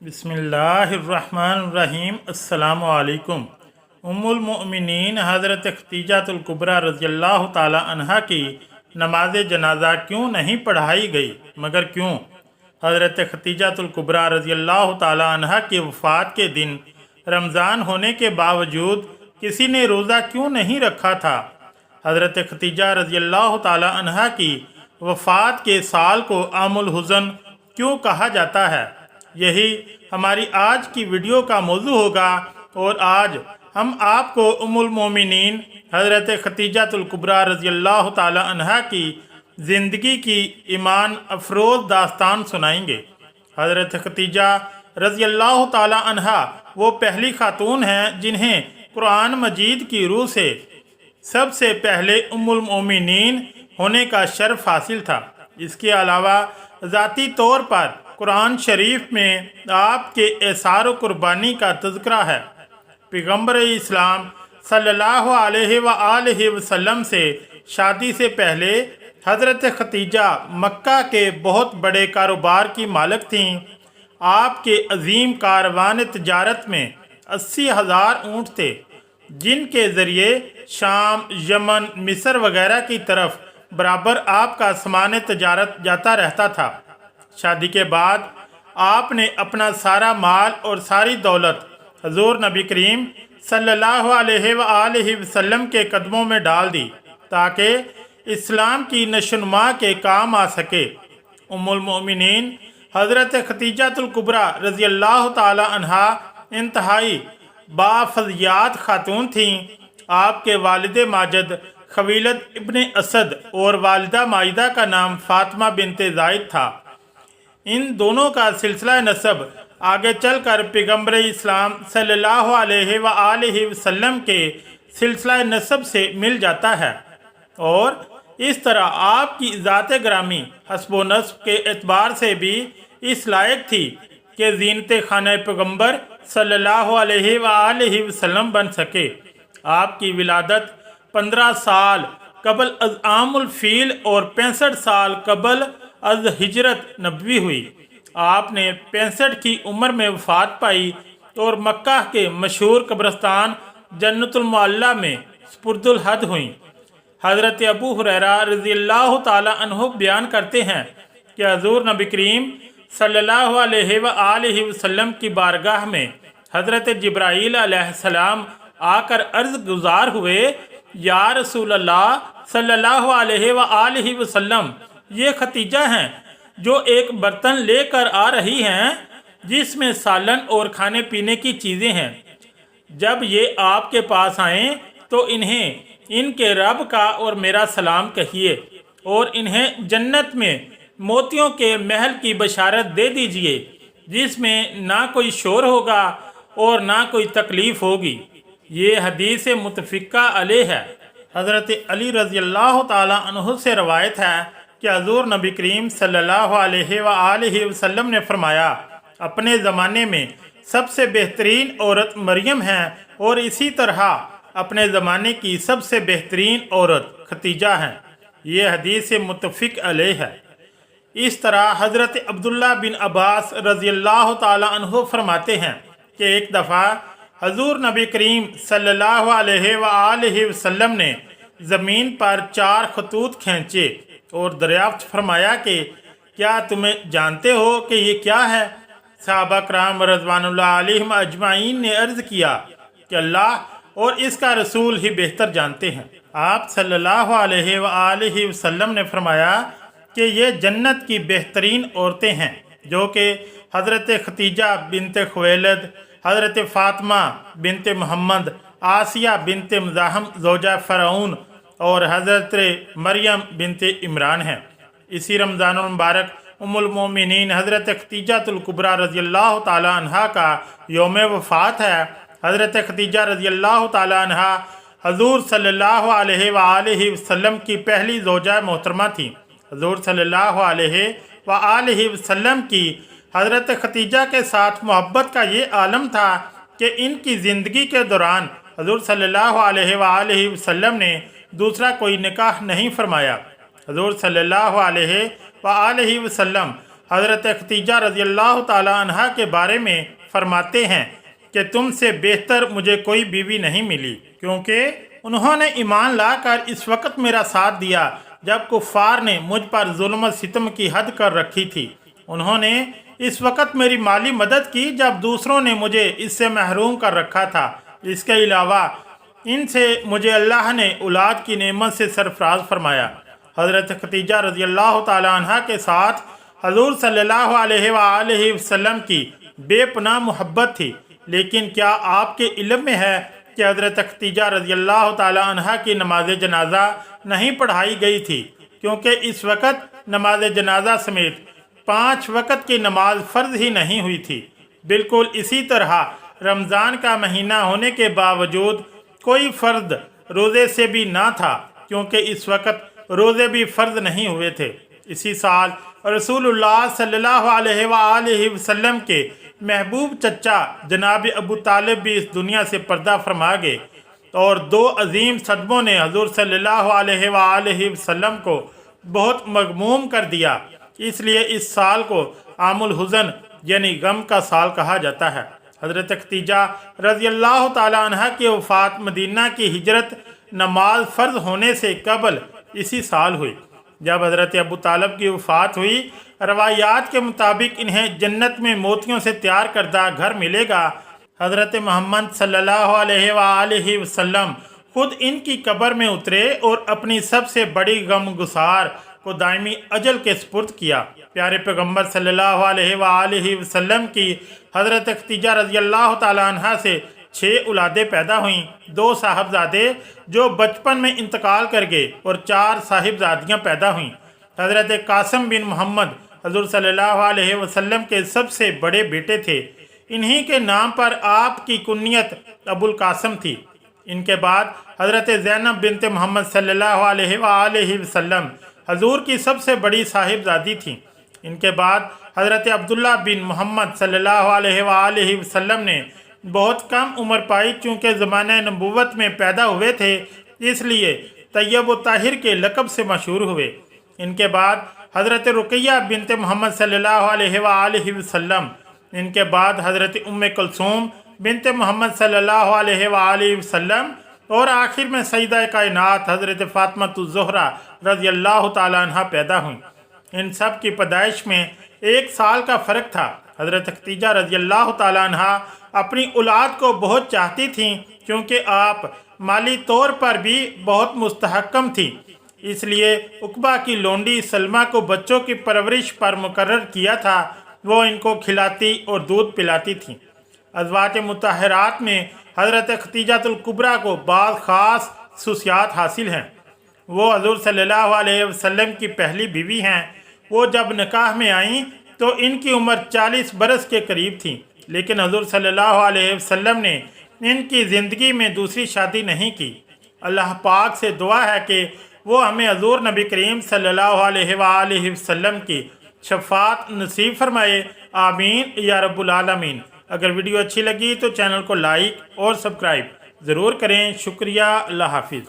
बिस्मिल्लाहिर्रहमानिर्रहीम। अस्सलामु अलैकुम। उम्मुल मोमिनीन हज़रत खदीजातुल कुबरा रज़ियल्लाहु ताला अन्हा की नमाज जनाजा क्यों नहीं पढ़ाई गई? मगर क्यों? हज़रत खदीजातुल कुबरा रज़ियल्लाहु ताला अन्हा की वफ़ात के दिन रमज़ान होने के बावजूद किसी ने रोज़ा क्यों नहीं रखा था? हज़रत खदीजा रज़ियल्लाहु ताला अन्हा की वफ़ात के साल को आमुल हुज़न क्यों कहा जाता है? यही हमारी आज की वीडियो का मौजू होगा और आज हम आपको उम्मुल मोमिनीन हज़रत खदीजातुल कुबरा रज़ियल्लाहु ताला अन्हा की ज़िंदगी की ईमान अफरोज़ दास्तान सुनाएंगे। हज़रत खदीजा रज़ियल्लाहु ताला अन्हा वो पहली खातून हैं जिन्हें कुरान मजीद की रूह से सबसे पहले उम्मुल मोमिनीन होने का शर्फ हासिल था। इसके अलावा ज़ाती तौर पर कुरान शरीफ में आपके एसार व कुर्बानी का तज़किरा है। पैगम्बर इस्लाम सल्लल्लाहु अलैहि वसल्लम से शादी से पहले हज़रत खदीजा मक्का के बहुत बड़े कारोबार की मालिक थीं। आपके अजीम कारवान तिजारत में 80,000 ऊँट थे जिनके ज़रिए शाम, यमन, मिस्र वगैरह की तरफ बराबर आपका सामान तिजारत जाता रहता था। शादी के बाद आपने अपना सारा माल और सारी दौलत हजूर नबी करीम सल्लल्लाहु अलैहि वसल्लम के कदमों में डाल दी ताकि इस्लाम की नशोनुमा के काम आ सके। उम्मुल मोमिनीन हज़रत खदीजातुल कुबरा रज़ियल्लाहु ताला अन्हा इंतहाई बाफज़ियात खातून थीं। आपके वालिद माजिद खवीलद इब्ने असद और वालिदा माजिदा का नाम फातिमा बिनते ज़ाइद था। इन दोनों का सिलसिला नसब आगे चलकर पैगम्बर इस्लाम सल्लल्लाहु अलैहि वसल्लम के सिलसिला नसब से मिल जाता है और इस तरह आपकी ज़ात ग्रामी हस्बो नस्ब के एतबार से भी इस लायक थी कि ज़ीनत खाना पैगम्बर सल्लल्लाहु अलैहि वसल्लम बन सके। आपकी विलादत 15 साल कबल अज़ आमुल फ़ील और 65 साल कबल अज़ हिजरत नबवी हुई। आपने 65 की उम्र में वफ़ात पाई और मक्का के मशहूर कब्रस्तान जन्नतुल मुअल्ला में सुपुर्दुल हद हुई। हज़रत अबू हुरैरा रज़ियल्लाहु ताला अन्हु बयान करते हैं कि हज़ूर नबी करीम सल्लल्लाहु अलैहि वसल्लम की बारगाह में हज़रत जिब्राईल अलैहिस्सलाम आकर अर्ज़ गुज़ार हुए, या रसूल अल्लाह सल्लल्लाहु अलैहि वसल्लम, ये खदीजा हैं जो एक बर्तन लेकर आ रही हैं जिसमें सालन और खाने पीने की चीज़ें हैं। जब ये आपके पास आएँ तो इन्हें इनके रब का और मेरा सलाम कहिए और इन्हें जन्नत में मोतियों के महल की बशारत दे दीजिए जिसमें ना कोई शोर होगा और ना कोई तकलीफ़ होगी। ये हदीस मुतफ़िक़ा अलैह है। हज़रत अली रज़ियल्लाहु ताला अन्हु से रवायत है कि हज़ूर नबी करीम सल्लल्लाहु अलैहि वसल्लम ने फरमाया, अपने ज़माने में सबसे बेहतरीन औरत मरियम है और इसी तरह अपने ज़माने की सबसे बेहतरीन औरत खदीजा हैं। ये हदीस मुत्तफ़िक़ अलैह है। इस तरह हज़रत अब्दुल्ला बिन अब्बास रज़ियल्लाहु ताला अन्हु फरमाते हैं कि एक दफ़ा हज़ूर नबी करीम सल्लल्लाहु अलैहि वसल्लम ने ज़मीन पर 4 खतूत खींचे और दरियाफ्त फरमाया कि क्या तुम्हें जानते हो कि ये क्या है? सहाबा कराम रज़वानुल्लाह अलैहिम अजमाइन ने अर्ज़ किया कि अल्लाह और इसका रसूल ही बेहतर जानते हैं। आप सल्लल्लाहु अलैहि वसल्लम ने फरमाया कि ये जन्नत की बेहतरीन औरतें हैं जो कि हज़रत खदीजा बिनते खुवैलद, हज़रत फ़ातिमा बिनते मोहम्मद, आसिया बिनते मुज़ाहम ज़ौजा फ़िरऔन और हज़रत मरियम बिनते इमरान हैं। इसी रमज़ानुल मुबारक उम्मुल मोमिनीन हज़रत खदीजातुल कुबरा रज़ियल्लाहु ताला अन्हा का यौम वफ़ात है। हज़रत खदीजा रज़ियल्लाहु ताला अन्हा हज़ूर सल्लल्लाहु अलैहि वसल्लम की पहली ज़ौजा मोहतरमा थी। हज़ूर सल्लल्लाहु अलैहि वसल्लम की हज़रत खदीजा के साथ मोहब्बत का ये आलम था कि इनकी ज़िंदगी के दौरान हज़ूर सल्लल्लाहु अलैहि वसल्लम ने दूसरा कोई निकाह नहीं फरमाया। हज़ूर सल्लल्लाहु अलैहि वसल्लम हज़रत खतीजा रज़ी अल्लाह ताला अन्हा के बारे में फरमाते हैं कि तुमसे बेहतर मुझे कोई बीवी नहीं मिली, क्योंकि उन्होंने ईमान लाकर इस वक्त मेरा साथ दिया जब कुफ़ार ने मुझ पर जुल्म सितम की हद कर रखी थी। उन्होंने इस वक्त मेरी माली मदद की जब दूसरों ने मुझे इससे महरूम कर रखा था। इसके अलावा इनसे मुझे अल्लाह ने औलाद की नेमत से सरफराज फरमाया। हज़रत खतीजा रज़ी अल्लाह ताला अन्हा के साथ हजूर सल्लल्लाहु अलैहि वसल्लम की बेपनाह मोहब्बत थी, लेकिन क्या आपके इल्म में है कि हज़रत खतीजा रज़ी अल्लाह ताला अन्हा की नमाज जनाजा नहीं पढ़ाई गई थी, क्योंकि इस वक्त नमाज जनाजा समेत 5 वक्त की नमाज फ़र्ज ही नहीं हुई थी। बिल्कुल इसी तरह रमज़ान का महीना होने के बावजूद कोई फ़र्द रोज़े से भी ना था, क्योंकि इस वक्त रोज़े भी फ़र्ज नहीं हुए थे। इसी साल रसूलुल्लाह सल्लल्लाहु अलैहि वसल्लम के महबूब चचा जनाब अबू तालिब भी इस दुनिया से पर्दा फरमा गए और 2 अजीम सदमों ने हजूर सल्लल्लाहु अलैहि वसल्लम को बहुत मगमूम कर दिया। इसलिए इस साल को आमुल हुज़न यानी गम का साल कहा जाता है। हज़रत खतीजा रज़ी अल्लाह ताला अन्हा की वफ़ात मदीना की हिजरत नमाज फ़र्ज होने से कबल इसी साल हुई। जब हज़रत अबू तालिब की वफ़ात हुई, रवायात के मुताबिक इन्हें जन्नत में मोतियों से तैयार करदा घर मिलेगा। हज़रत मोहम्मद सल्लल्लाहु अलैहि वसल्लम खुद इनकी कब्र में उतरे और अपनी सबसे बड़ी गमगुसार को दायमी अजल के सुपुर्द किया। प्यारे पैगम्बर सल्लल्लाहु अलैहि वसल्लम की हज़रत खतीजा रज़ी अल्लाह ताला अन्हा से 6 औलादें पैदा हुईं, 2 साहबजादे जो बचपन में इंतकाल कर गए और 4 साहिबजादियाँ पैदा हुईं। हज़रत कासिम बिन मोहम्मद हज़ूर सल्लल्लाहु अलैहि वसल्लम के सबसे बड़े बेटे थे। इन्हीं के नाम पर आपकी कुन्नियत अबुल कासिम थी। इनके बाद हज़रत ज़ैनब बिनते मोहम्मद सल्लल्लाहु अलैहि वसल्लम हजूर की सबसे बड़ी साहिबजादी थीं। इनके बाद हज़रत अब्दुल्ला बिन मोहम्मद सल्लल्लाहु अलैहि वसल्लम ने बहुत कम उम्र पाई, चूँकि ज़माने नबूवत में पैदा हुए थे, इसलिए तैयब व ताहिर के लक़ब से मशहूर हुए। इनके बाद हज़रत रुक़ैया बिनते मोहम्मद सल्लल्लाहु अलैहि वसल्लम, इनके बाद हज़रत उम्मे कुलसूम बिनते मोहम्मद सल्लल्लाहु अलैहि वसल्लम और आखिर में सईदा कायनात हज़रत फ़ातिमातुज़ ज़हरा रज़ी अल्लाह ताला अन्हा पैदा हुई। इन सब की पैदाइश में 1 साल का फ़र्क था। हज़रत खतीजा रज़ी अल्लाह ताला अन्हा अपनी औलाद को बहुत चाहती थीं, क्योंकि आप माली तौर पर भी बहुत मुस्तहकम थी। इसलिए उक़बा की लोंडी सलमा को बच्चों की परवरिश पर मुकर्रर किया था। वो इनको खिलाती और दूध पिलाती थीं। अज़वाज मुतहरात में हज़रत खतीजातुल कुबरा को बाद ख़ास खुसूसियात हासिल हैं। वो हज़ूर सल्लल्लाहु अलैहि वसल्लम की पहली बीवी हैं। वो जब निकाह में आईं तो इनकी उम्र 40 बरस के करीब थी, लेकिन हज़ूर सल्लल्लाहु अलैहि वसल्लम ने इनकी ज़िंदगी में दूसरी शादी नहीं की। अल्लाह पाक से दुआ है कि वो हमें हज़ूर नबी करीम सल्लल्लाहु अलैहि वसल्लम की शफ़ाअत नसीब फरमाए। आमीन या रब्बुल आलमीन। अगर वीडियो अच्छी लगी तो चैनल को लाइक और सब्सक्राइब ज़रूर करें। शुक्रिया। अल्लाह हाफिज़।